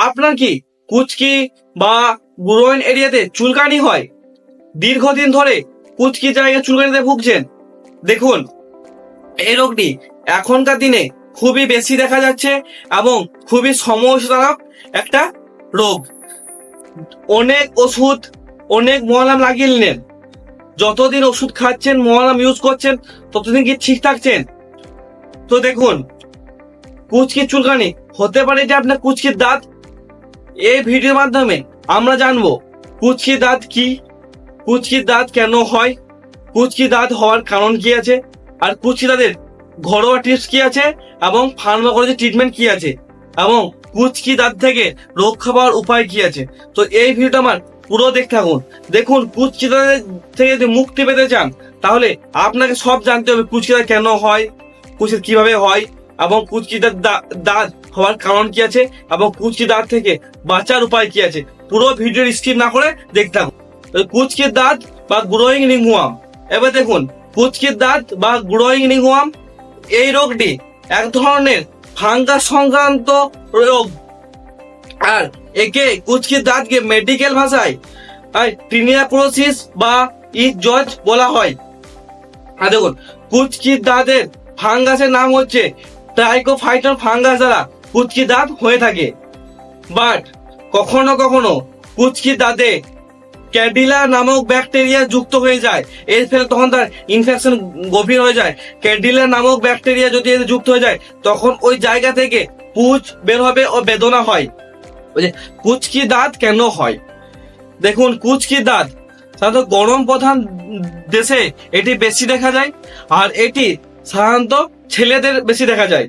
আপনার কি কুচকি বা গ্রোইন এরিয়াতে চুলকানি হয়, দীর্ঘদিন ধরে কুচকি জায়গায় চুলকানিতে ভুগছেন, দেখুন এই রোগটি এখনকার দিনে খুবই বেশি দেখা যাচ্ছে এবং খুবই সমস্যাজনক একটা রোগ। অনেক ওষুধ, অনেক মলম লাগিয়ে নিলেন, যতদিন ওষুধ খাচ্ছেন, মলম ইউজ করছেন, ততদিন কি ঠিক থাকছেন? তো দেখুন, কুচকি চুলকানি হতে পারে যে আপনার কুচকির দাঁত। এই ভিডিওর মাধ্যমে আমরা জানবো কুচকির দাঁত কি, কুচকির দাঁত কেন হয়, কুচকি দাঁত হওয়ার কারণ কি আছে, আর কুচকি দাঁতের ঘরোয়া টিপস কি আছে এবং ফার্মাকোলজি ট্রিটমেন্ট কি আছে, এবং কুচকি দাঁত থেকে রক্ষা পাওয়ার উপায় কি আছে। তো এই ভিডিওটা আমার পুরো দেখতে থাকুন। দেখুন, কুচকি দাঁতের থেকে যদি মুক্তি পেতে চান তাহলে আপনাকে সব জানতে হবে কুচকি দাঁত কেন হয়, কুচকি কিভাবে হয়, এবং কুচকি দাঁত হওয়ার কারণ কি আছে, এবং কুচকি দাঁত থেকে বাঁচার উপায় কি আছে। পুরো ভিডিওর স্কিপ না করে দেখতে থাকুন। কুচকির দাঁত বা গ্রোয়িং রিংওয়ার্ম। এবার দেখুন, কুচকির দাঁত বা গ্রোয়িং রিংওয়ার্ম এই রোগটি এক ধরনের ফাঙ্গাস সংক্রান্ত রোগ, আর একে কুচকির দাঁতকে মেডিকেল ভাষায় টিনিয়াক্রোসিস বা ইজজ বলা হয়। আর দেখুন, কুচকির দাঁতের ফাঙ্গাসের নাম হচ্ছে ট্রাইকোফাইটন ফাঙ্গাস দ্বারা কুচকির দাঁত হয়ে থাকে। বাট কখনো কখনো কুচকির দাঁতে ক্যাডিলা নামক ব্যাকটেরিয়া যুক্ত হয়ে যায়, এর ফলে তখন তার ইনফেকশন গভীর হয়ে যায়। ক্যাডিলা নামক ব্যাকটেরিয়া যদি এতে যুক্ত হয়ে যায় তখন ওই জায়গা থেকে পুঁজ বের হবে ও বেদনা হয়। কুচকি দাঁত কেন হয়? দেখুন, কুচকি দাঁত সাধারণত গরম প্রধান দেশে এটি বেশি দেখা যায়, আর এটি সাধারণত ছেলেদের বেশি দেখা যায়।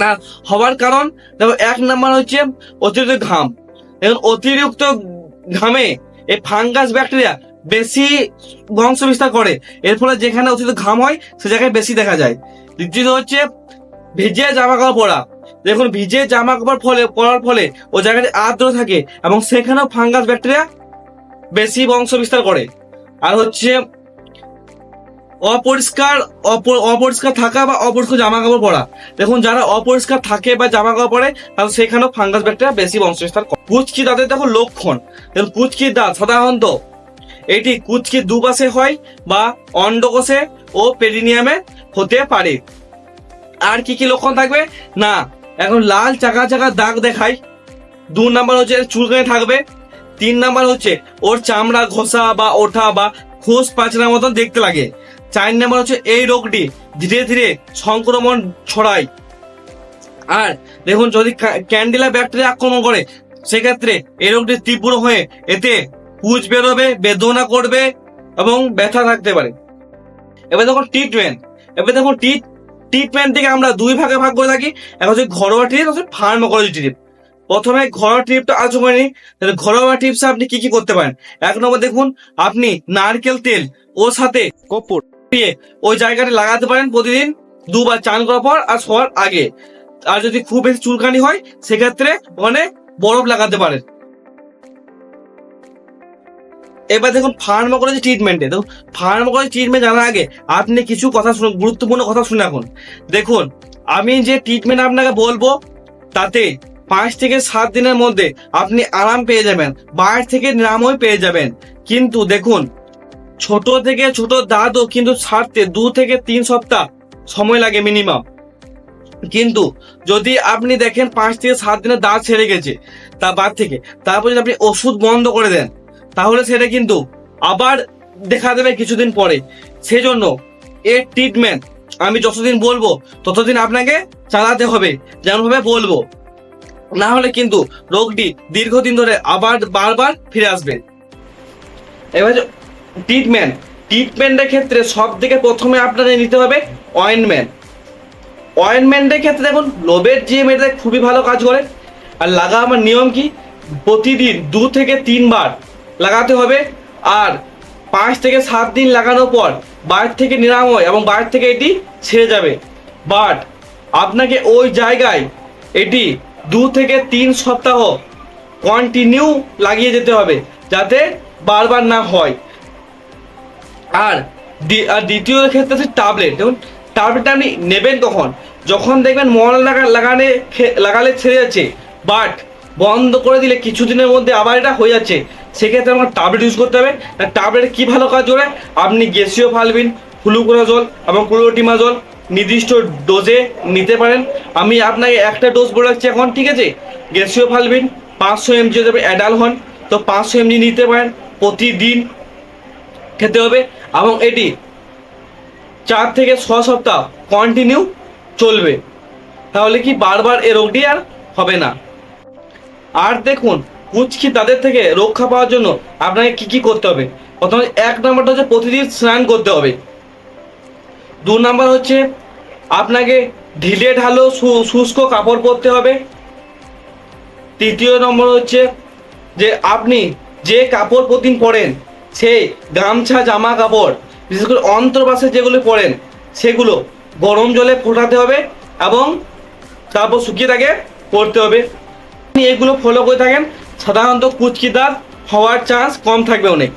না হওয়ার কারণ দেখো, 1 নাম্বার হচ্ছে অতিরিক্ত ঘাম। দেখুন, অতিরিক্ত ঘামে এই ফাঙ্গাস ব্যাকটেরিয়া বেশি বংশ বিস্তার করে, এর ফলে যেখানে অতিরিক্ত ঘাম হয় সে জায়গায় বেশি দেখা যায়। দ্বিতীয়ত হচ্ছে ভিজে জামা কাপড় পরা। দেখুন, ভিজে জামা কাপড় পরার ফলে ও জায়গাটি আর্দ্র থাকে এবং সেখানেও ফাঙ্গাস ব্যাকটেরিয়া বেশি বংশ বিস্তার করে। আর হচ্ছে অপরিষ্কার থাকা বা অপরিষ্কার জামা কাপড় পরা। দেখুন, যারা অপরিষ্কার থাকে বা জামা কাপড় পরে তাহলে সেখানেও ফাঙ্গাস ব্যাকটেরিয়া বেশি বংশ বিস্তার করে। কুচকি দাঁতের দেখো লক্ষণ। দেখুন, কুচকির দাঁত সাধারণত এটি কুচকির দুপাশে হয় বা অন্ডকোষে ও পেরিনিয়ামে হতে পারে। আর কি কি লক্ষণ থাকবে না, এখন লাল চাকা চাকা দাগ দেখায়। 2 নাম্বার হচ্ছে চুলকানি থাকবে। 3 নাম্বার হচ্ছে ওর চামড়া ঘষা বা ওঠা বা খোস পাঁচড়ার মতন দেখতে লাগে। 4 নাম্বার হচ্ছে এই রোগটি ধীরে ধীরে সংক্রমণ ছড়ায়। আর দেখুন, যদি ক্যান্ডিলা ব্যাকটেরিয়া আক্রমণ করে সেক্ষেত্রে এই রোগটি তীব্র হয়ে এতে পুঁজ বেরোবে, বেদনা করবে এবং ব্যথা থাকতে পারে। এবার দেখুন ট্রিটমেন্ট। এবার দেখুন ট্রিটমেন্ট থেকে আমরা 2 ভাগে ভাগ করে থাকি, এক হচ্ছে ঘরোয়া ট্রিপ, হচ্ছে ফার্মাকোলজি ট্রিপ। প্রথমে ঘরোয়া টিপটা আলোচনা করে নিই। ঘরোয়া টিপসে আপনি কি কি করতে পারেন। 1 নম্বর দেখুন, আপনি নারকেল তেল ওর সাথে কর্পূর দিয়ে ওই জায়গাটা লাগাতে পারেন প্রতিদিন 2 বার চান করার পর আর শোয়ার আগে। আর যদি খুব বেশি চুলকানি হয় সেক্ষেত্রে ওখানে বরফ লাগাতে পারেন। এবার দেখুন ফার্মাকোলজি ট্রিটমেন্টে, দেখুন ফার্মাকোলজি ট্রিটমেন্ট জানার আগে আপনি কিছু কথা শুনুন, গুরুত্বপূর্ণ কথা শুনে রাখুন। দেখুন, আমি যে ট্রিটমেন্ট আপনাকে বলবো তাতে 5 থেকে 7 দিনের মধ্যে আপনি আরাম পেয়ে যাবেন, বাইরে থেকে নিরাময় পেয়ে যাবেন। কিন্তু দেখুন, ছোট থেকে ছোট দাঁতও কিন্তু ছাড়তে 2 থেকে 3 সপ্তাহ সময় লাগে মিনিমাম। কিন্তু যদি আপনি দেখেন 5 থেকে 7 দিনের দাঁত ছেড়ে গেছে তার বাদ থেকে, তারপর যদি আপনি ওষুধ বন্ধ করে দেন তাহলে সেটা কিন্তু আবার দেখা দেবে কিছুদিন পরে। সেই জন্য এর ট্রিটমেন্ট আমি যতদিন বলবো ততদিন আপনাকে চালাতে হবে, যেমন ভাবে বলবো, না হলে কিন্তু রোগটি দীর্ঘদিন ধরে আবার বারবার ফিরে আসবে। এবার ট্রিটমেন্টের ক্ষেত্রে সব থেকে প্রথমে আপনাদের নিতে হবে অয়েনমেন্টের ক্ষেত্রে দেখুন লোবের জিএম এটা খুবই ভালো কাজ করে। আর লাগাবার নিয়ম কি, প্রতিদিন 2 থেকে 3 বার লাগাতে হবে। আর 5 থেকে 7 দিন লাগানোর পর বাইরে থেকে নিরাময় এবং বাইরে থেকে এটি ছেড়ে যাবে। বাট আপনাকে ওই জায়গায় এটি 2 থেকে 3 সপ্তাহ কন্টিনিউ লাগিয়ে যেতে হবে যাতে বারবার না হয়। আর দ্বিতীয় ক্ষেত্রে হচ্ছে ট্যাবলেট। দেখুন, ট্যাবলেটটা আপনি নেবেন কখন, যখন দেখবেন মল লাগালে ছেড়ে যাচ্ছে বাট বন্ধ করে দিলে কিছুদিনের মধ্যে আবার এটা হয়ে যাচ্ছে, সেক্ষেত্রে আমার ট্যাবলেট ইউজ করতে হবে। ট্যাবলেট কী ভালো কাজ করে, আপনি গ্যাসিও ফালবিন, ফ্লুকোনাজল এবং ক্লোরোটিমাজল নির্দিষ্ট ডোজে নিতে পারেন। আমি আপনাকে একটা ডোজ বলে রাখছি এখন, ঠিক আছে? গ্যাসিও ফালবিন 500 mg, যদি অ্যাডাল হন তো 500 mg নিতে পারেন, প্রতিদিন খেতে হবে এবং এটি 4 থেকে 6 সপ্তাহ কন্টিনিউ চলবে। তাহলে কি বারবার এ রোগটি আর হবে না। আর দেখুন, কুচকি তাদের থেকে রক্ষা পাওয়ার জন্য আপনাকে কি কি করতে হবে। প্রথমে 1 নম্বরটা হচ্ছে প্রতিদিন স্নান করতে হবে। 2 নম্বর হচ্ছে আপনাকে ঢিলে ঢালো শুষ্ক কাপড় পরতে হবে। 3য় নম্বর হচ্ছে যে আপনি যে কাপড় প্রতিদিন পরেন, সেই গামছা জামা কাপড়, বিশেষ করে অন্তর্বাসে যেগুলো পরেন সেগুলো গরম জলে ফোটাতে হবে এবং তারপর শুকিয়ে তাকে পরতে হবে। আপনি এগুলো ফলো করে থাকেন, সাধারণত কুচকি দাঁত হওয়ার চান্স কম থাকবে অনেক।